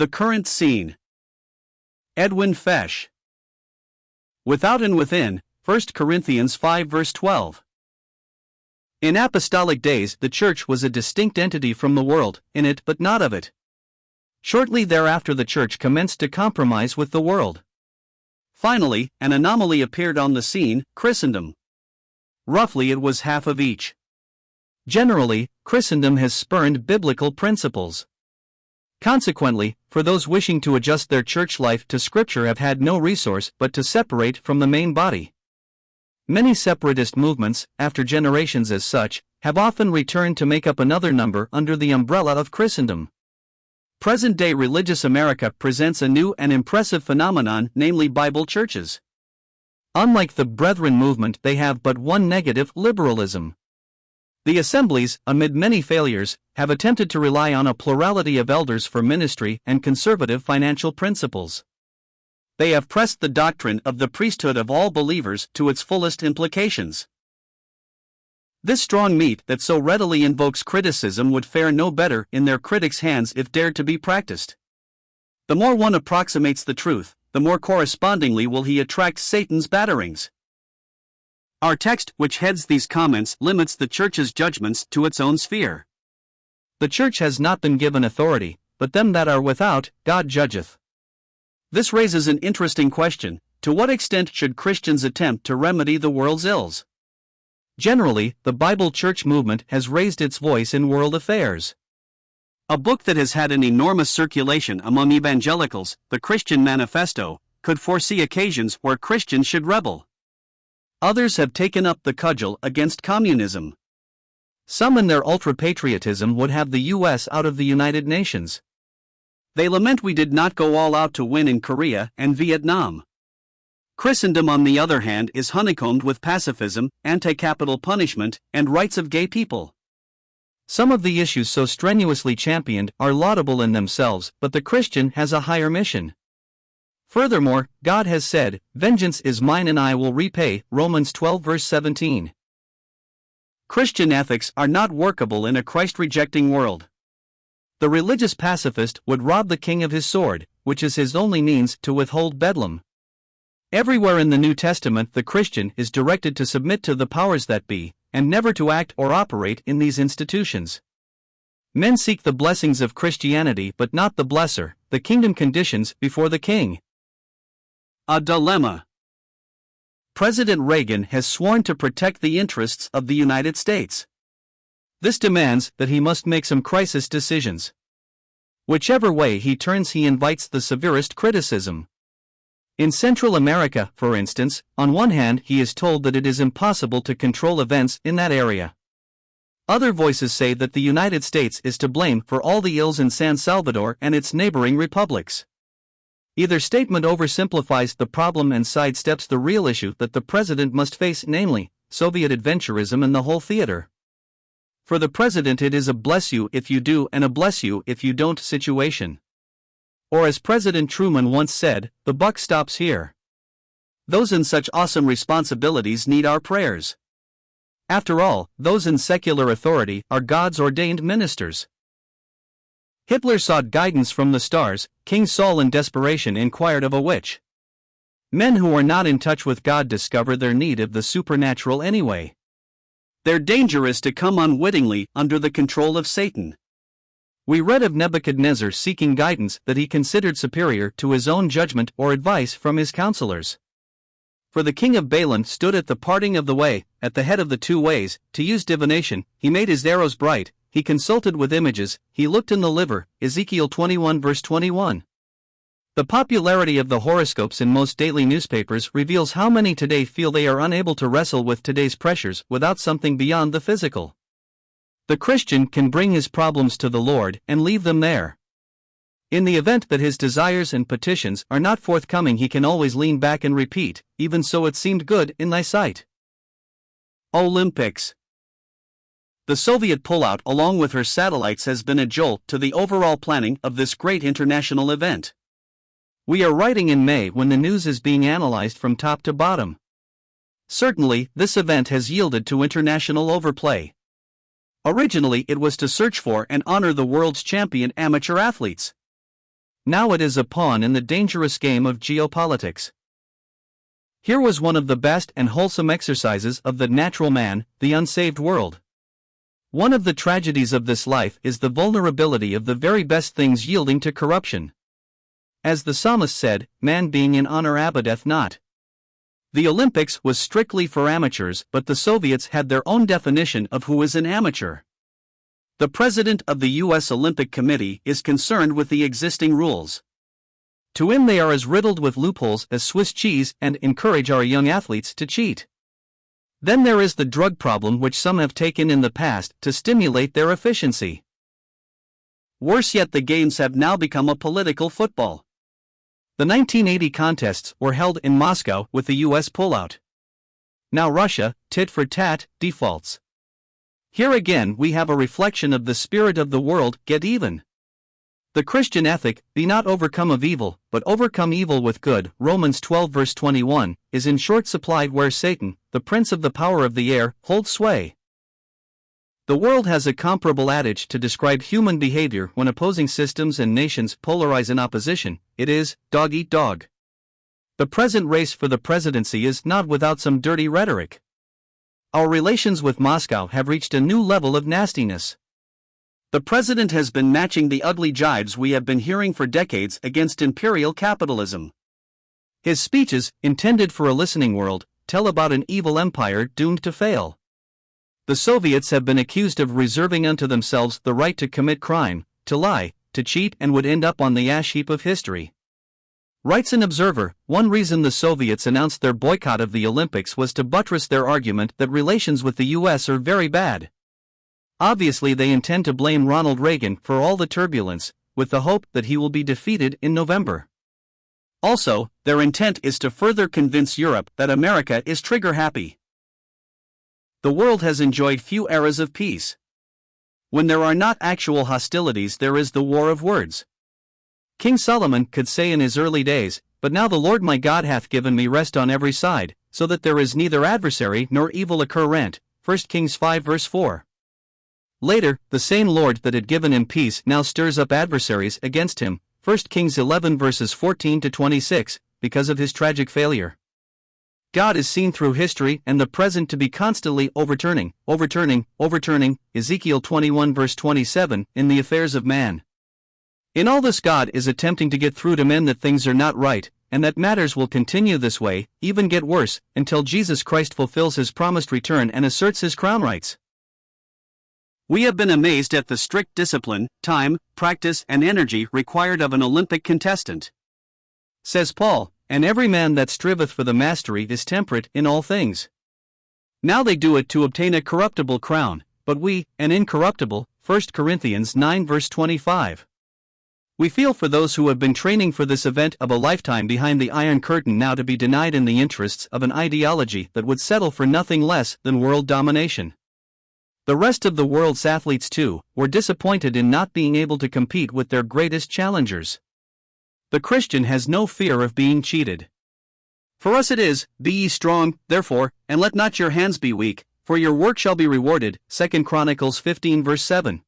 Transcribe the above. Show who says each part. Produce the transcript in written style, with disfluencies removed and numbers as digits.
Speaker 1: The current scene. Edwin Fesche. Without and within, 1 Corinthians 5 verse 12. In apostolic days the church was a distinct entity from the world, in it but not of it. Shortly thereafter the church commenced to compromise with the world. Finally, an anomaly appeared on the scene, Christendom. Roughly it was half of each. Generally, Christendom has spurned biblical principles. Consequently, for those wishing to adjust their church life to Scripture have had no resource but to separate from the main body. Many separatist movements, after generations as such, have often returned to make up another number under the umbrella of Christendom. Present-day religious America presents a new and impressive phenomenon, namely Bible churches. Unlike the Brethren movement, they have but one negative: liberalism. The assemblies, amid many failures, have attempted to rely on a plurality of elders for ministry and conservative financial principles. They have pressed the doctrine of the priesthood of all believers to its fullest implications. This strong meat that so readily invokes criticism would fare no better in their critics' hands if dared to be practiced. The more one approximates the truth, the more correspondingly will he attract Satan's batterings. Our text, which heads these comments, limits the church's judgments to its own sphere. The church has not been given authority, but them that are without, God judgeth. This raises an interesting question: to what extent should Christians attempt to remedy the world's ills? Generally, the Bible church movement has raised its voice in world affairs. A book that has had an enormous circulation among evangelicals, the Christian Manifesto, could foresee occasions where Christians should rebel. Others have taken up the cudgel against communism. Some in their ultra-patriotism would have the U.S. out of the United Nations. They lament we did not go all out to win in Korea and Vietnam. Christendom, on the other hand, is honeycombed with pacifism, anti-capital punishment, and rights of gay people. Some of the issues so strenuously championed are laudable in themselves, but the Christian has a higher mission. Furthermore, God has said, "Vengeance is mine and I will repay," Romans 12 verse 17. Christian ethics are not workable in a Christ-rejecting world. The religious pacifist would rob the king of his sword, which is his only means to withhold bedlam. Everywhere in the New Testament the Christian is directed to submit to the powers that be, and never to act or operate in these institutions. Men seek the blessings of Christianity but not the blesser, the kingdom conditions before the king. A dilemma. President Reagan has sworn to protect the interests of the United States. This demands that he must make some crisis decisions. Whichever way he turns, he invites the severest criticism. In Central America, for instance, on one hand he is told that it is impossible to control events in that area. Other voices say that the United States is to blame for all the ills in San Salvador and its neighboring republics. Either statement oversimplifies the problem and sidesteps the real issue that the president must face, namely, Soviet adventurism and the whole theater. For the president it is a bless you if you do and a bless you if you don't situation. Or as President Truman once said, the buck stops here. Those in such awesome responsibilities need our prayers. After all, those in secular authority are God's ordained ministers. Hitler sought guidance from the stars. King Saul in desperation inquired of a witch. Men who are not in touch with God discover their need of the supernatural anyway. Their danger is to come unwittingly under the control of Satan. We read of Nebuchadnezzar seeking guidance that he considered superior to his own judgment or advice from his counselors. For the king of Balaam stood at the parting of the way, at the head of the two ways, to use divination. He made his arrows bright, he consulted with images, he looked in the liver, Ezekiel 21 verse 21. The popularity of the horoscopes in most daily newspapers reveals how many today feel they are unable to wrestle with today's pressures without something beyond the physical. The Christian can bring his problems to the Lord and leave them there. In the event that his desires and petitions are not forthcoming, he can always lean back and repeat, "Even so it seemed good in thy sight." Olympics. The Soviet pullout along with her satellites has been a jolt to the overall planning of this great international event. We are writing in May when the news is being analyzed from top to bottom. Certainly, this event has yielded to international overplay. Originally, it was to search for and honor the world's champion amateur athletes. Now it is a pawn in the dangerous game of geopolitics. Here was one of the best and wholesome exercises of the natural man, the unsaved world. One of the tragedies of this life is the vulnerability of the very best things yielding to corruption. As the psalmist said, man being in honor abideth not. The Olympics was strictly for amateurs, but the Soviets had their own definition of who is an amateur. The president of the U.S. Olympic Committee is concerned with the existing rules. To him they are as riddled with loopholes as Swiss cheese and encourage our young athletes to cheat. Then there is the drug problem which some have taken in the past to stimulate their efficiency. Worse yet, the games have now become a political football. The 1980 contests were held in Moscow with the U.S. pullout. Now Russia, tit for tat, defaults. Here again we have a reflection of the spirit of the world, get even. The Christian ethic, be not overcome of evil, but overcome evil with good, Romans 12 verse 21, is in short supply where Satan, the prince of the power of the air, holds sway. The world has a comparable adage to describe human behavior when opposing systems and nations polarize in opposition. It is, dog eat dog. The present race for the presidency is not without some dirty rhetoric. Our relations with Moscow have reached a new level of nastiness. The president has been matching the ugly jibes we have been hearing for decades against imperial capitalism. His speeches, intended for a listening world, tell about an evil empire doomed to fail. The Soviets have been accused of reserving unto themselves the right to commit crime, to lie, to cheat, and would end up on the ash heap of history. Writes an observer, one reason the Soviets announced their boycott of the Olympics was to buttress their argument that relations with the U.S. are very bad. Obviously they intend to blame Ronald Reagan for all the turbulence, with the hope that he will be defeated in November. Also, their intent is to further convince Europe that America is trigger-happy. The world has enjoyed few eras of peace. When there are not actual hostilities, there is the war of words. King Solomon could say in his early days, "But now the Lord my God hath given me rest on every side, so that there is neither adversary nor evil occurrent," 1 Kings 5 verse 4. Later, the same Lord that had given him peace now stirs up adversaries against him, 1 Kings 11 verses 14 to 26, because of his tragic failure. God is seen through history and the present to be constantly overturning, Ezekiel 21 verse 27, in the affairs of man. In all this, God is attempting to get through to men that things are not right, and that matters will continue this way, even get worse, until Jesus Christ fulfills his promised return and asserts his crown rights. We have been amazed at the strict discipline, time, practice, and energy required of an Olympic contestant. Says Paul, "And every man that striveth for the mastery is temperate in all things." Now they do it to obtain a corruptible crown, but we, an incorruptible, 1 Corinthians 9 verse 25. We feel for those who have been training for this event of a lifetime behind the Iron Curtain now to be denied in the interests of an ideology that would settle for nothing less than world domination. The rest of the world's athletes, too, were disappointed in not being able to compete with their greatest challengers. The Christian has no fear of being cheated. For us it is, "Be ye strong, therefore, and let not your hands be weak, for your work shall be rewarded," 2 Chronicles 15 verse 7.